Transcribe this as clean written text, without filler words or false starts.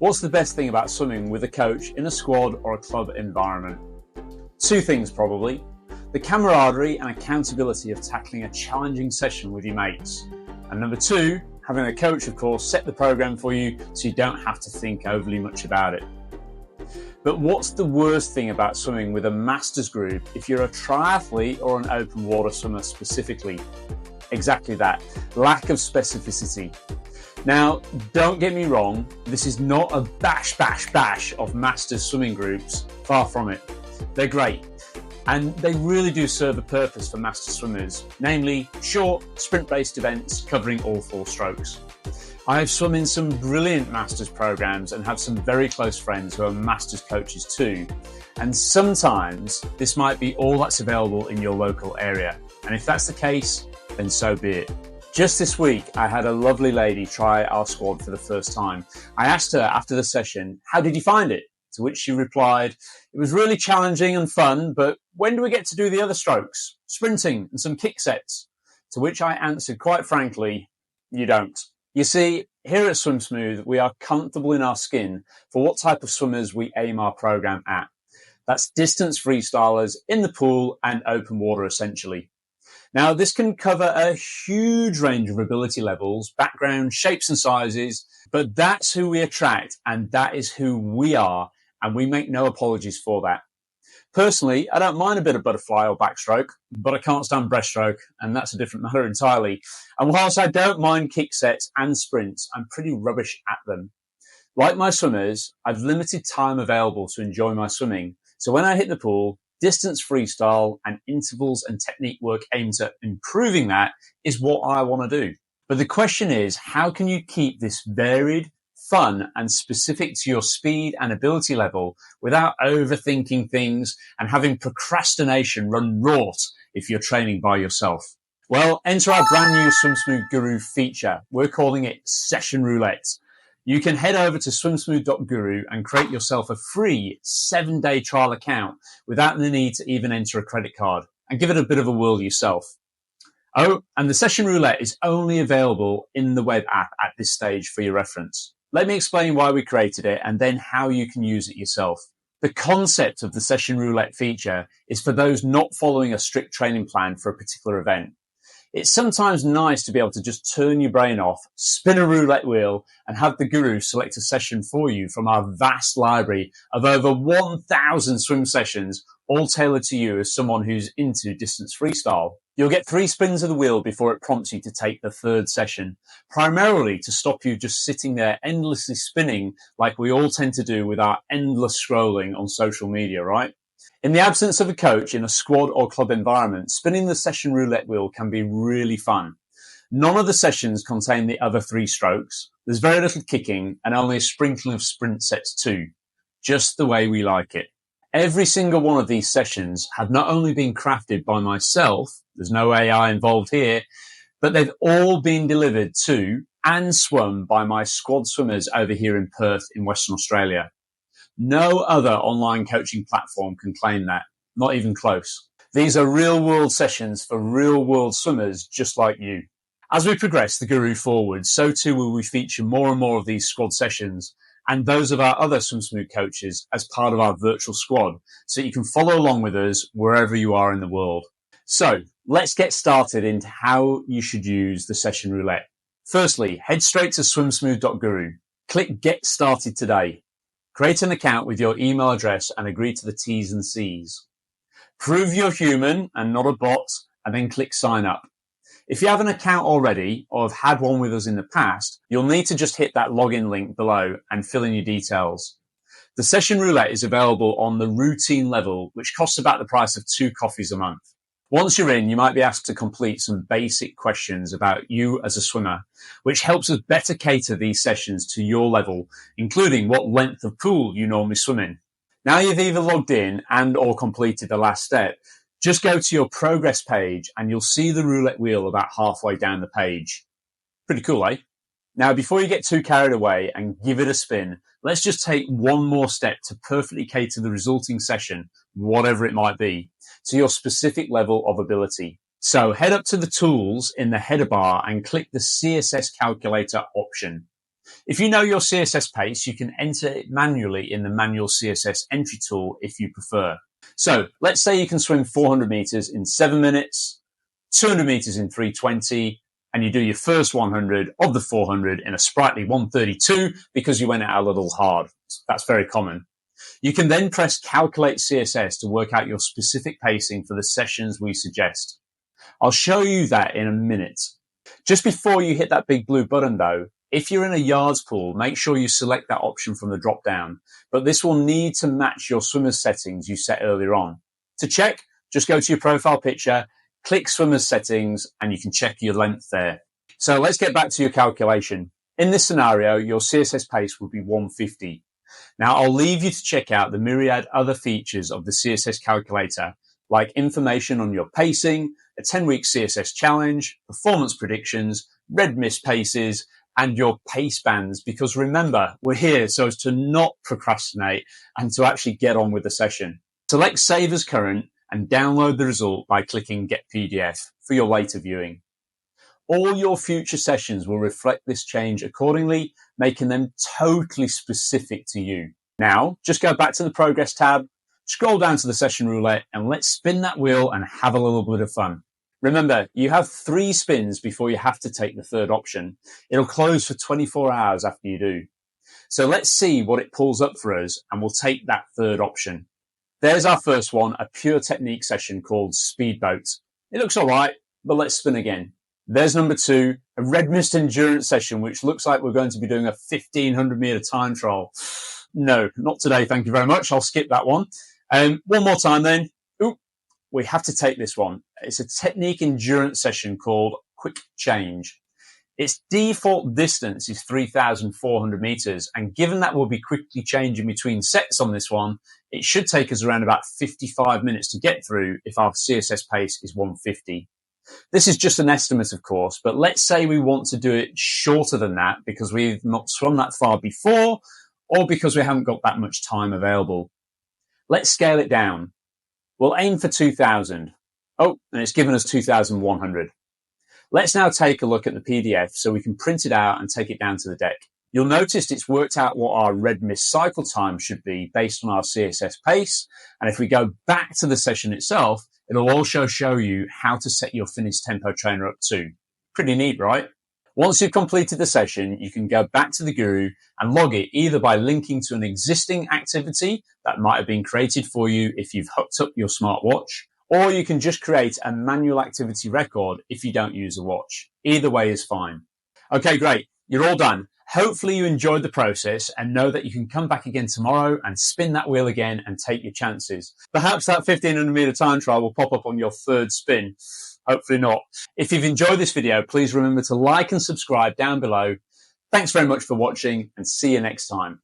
What's the best thing about swimming with a coach in a squad or a club environment? Two things probably. The camaraderie and accountability of tackling a challenging session with your mates. And number two, having a coach, of course, set the program for you so you don't have to think overly much about it. But what's the worst thing about swimming with a masters group if you're a triathlete or an open water swimmer specifically? Exactly that, lack of specificity. Now, don't get me wrong, this is not a bash of masters swimming groups, far from it. They're great, and they really do serve a purpose for master swimmers, namely short, sprint-based events covering all 4 strokes. I have swum in some brilliant masters programs and have some very close friends who are masters coaches too, and sometimes this might be all that's available in your local area, and if that's the case, then so be it. Just this week, I had a lovely lady try our squad for the first time. I asked her after the session, how did you find it? To which she replied, it was really challenging and fun, but when do we get to do the other strokes? Sprinting and some kick sets. To which I answered quite frankly, you don't. You see, here at Swim Smooth, we are comfortable in our skin for what type of swimmers we aim our program at. That's distance freestylers in the pool and open water essentially. Now, this can cover a huge range of ability levels, backgrounds, shapes and sizes, but that's who we attract and that is who we are, and we make no apologies for that. Personally, I don't mind a bit of butterfly or backstroke, but I can't stand breaststroke, and that's a different matter entirely. And whilst I don't mind kick sets and sprints, I'm pretty rubbish at them. Like my swimmers, I've limited time available to enjoy my swimming, so when I hit the pool, distance freestyle and intervals and technique work aimed at improving that is what I want to do. But the question is, how can you keep this varied, fun and specific to your speed and ability level without overthinking things and having procrastination run rort if you're training by yourself? Well, enter our brand new Swim Smooth Guru feature. We're calling it Session Roulette. You can head over to swimsmooth.guru and create yourself a free 7-day trial account without the need to even enter a credit card and give it a bit of a whirl yourself. Oh, and the Session Roulette is only available in the web app at this stage for your reference. Let me explain why we created it and then how you can use it yourself. The concept of the Session Roulette feature is for those not following a strict training plan for a particular event. It's sometimes nice to be able to just turn your brain off, spin a roulette wheel, and have the guru select a session for you from our vast library of over 1,000 swim sessions, all tailored to you as someone who's into distance freestyle. You'll get 3 spins of the wheel before it prompts you to take the 3rd session, primarily to stop you just sitting there endlessly spinning like we all tend to do with our endless scrolling on social media, right? In the absence of a coach in a squad or club environment, spinning the session roulette wheel can be really fun. None of the sessions contain the other 3 strokes. There's very little kicking and only a sprinkling of sprint sets too. Just the way we like it. Every single one of these sessions have not only been crafted by myself, there's no AI involved here, but they've all been delivered to and swum by my squad swimmers over here in Perth in Western Australia. No other online coaching platform can claim that, not even close. These are real-world sessions for real-world swimmers just like you. As we progress the Guru forward, so too will we feature more and more of these squad sessions and those of our other Swim Smooth coaches as part of our virtual squad, so you can follow along with us wherever you are in the world. So, let's get started into how you should use the Session Roulette. Firstly, head straight to swimsmooth.guru. Click Get Started today. Create an account with your email address and agree to the T's and C's. Prove you're human and not a bot, and then click Sign Up. If you have an account already or have had one with us in the past, you'll need to just hit that login link below and fill in your details. The Session Roulette is available on the routine level, which costs about the price of 2 coffees a month. Once you're in, you might be asked to complete some basic questions about you as a swimmer, which helps us better cater these sessions to your level, including what length of pool you normally swim in. Now you've either logged in and or completed the last step, just go to your progress page and you'll see the roulette wheel about halfway down the page. Pretty cool, eh? Now, before you get too carried away and give it a spin, let's just take one more step to perfectly cater the resulting session, whatever it might be, to your specific level of ability. So head up to the tools in the header bar and click the CSS calculator option. If you know your CSS pace, you can enter it manually in the manual CSS entry tool if you prefer. So let's say you can swim 400 meters in 7 minutes, 200 meters in 3:20, and you do your first 100 of the 400 in a sprightly 1:32 because you went out a little hard. That's very common. You can then press Calculate CSS to work out your specific pacing for the sessions we suggest. I'll show you that in a minute. Just before you hit that big blue button though, if you're in a yards pool, make sure you select that option from the drop down, but this will need to match your swimmer's settings you set earlier on. To check, just go to your profile picture, click swimmer's settings, and you can check your length there. So let's get back to your calculation. In this scenario, your CSS pace would be 150. Now I'll leave you to check out the myriad other features of the CSS calculator, like information on your pacing, a 10-week CSS challenge, performance predictions, red mist paces, and your pace bands, because remember, we're here so as to not procrastinate and to actually get on with the session. Select Save as Current and download the result by clicking Get PDF for your later viewing. All your future sessions will reflect this change accordingly, making them totally specific to you. Now, just go back to the Progress tab, scroll down to the Session Roulette, and let's spin that wheel and have a little bit of fun. Remember, you have 3 spins before you have to take the third option. It'll close for 24 hours after you do. So let's see what it pulls up for us, and we'll take that third option. There's our first one, a pure technique session called Speedboat. It looks all right, but let's spin again. There's number 2, a red mist endurance session, which looks like we're going to be doing a 1500 meter time trial. No, not today. Thank you very much. I'll skip that one. One more time then. Ooh, we have to take this one. It's a technique endurance session called Quick Change. Its default distance is 3,400 meters. And given that we'll be quickly changing between sets on this one, it should take us around about 55 minutes to get through if our CSS pace is 150. This is just an estimate, of course, but let's say we want to do it shorter than that because we've not swum that far before or because we haven't got that much time available. Let's scale it down. We'll aim for 2,000. Oh, and it's given us 2,100. Let's now take a look at the PDF so we can print it out and take it down to the deck. You'll notice it's worked out what our red mist cycle time should be based on our CSS pace. And if we go back to the session itself, it'll also show you how to set your finished tempo trainer up too. Pretty neat, right? Once you've completed the session, you can go back to the Guru and log it either by linking to an existing activity that might have been created for you if you've hooked up your smartwatch, or you can just create a manual activity record if you don't use a watch. Either way is fine. Okay, great. You're all done. Hopefully you enjoyed the process and know that you can come back again tomorrow and spin that wheel again and take your chances. Perhaps that 1500 meter time trial will pop up on your third spin. Hopefully not. If you've enjoyed this video, please remember to like and subscribe down below. Thanks very much for watching and see you next time.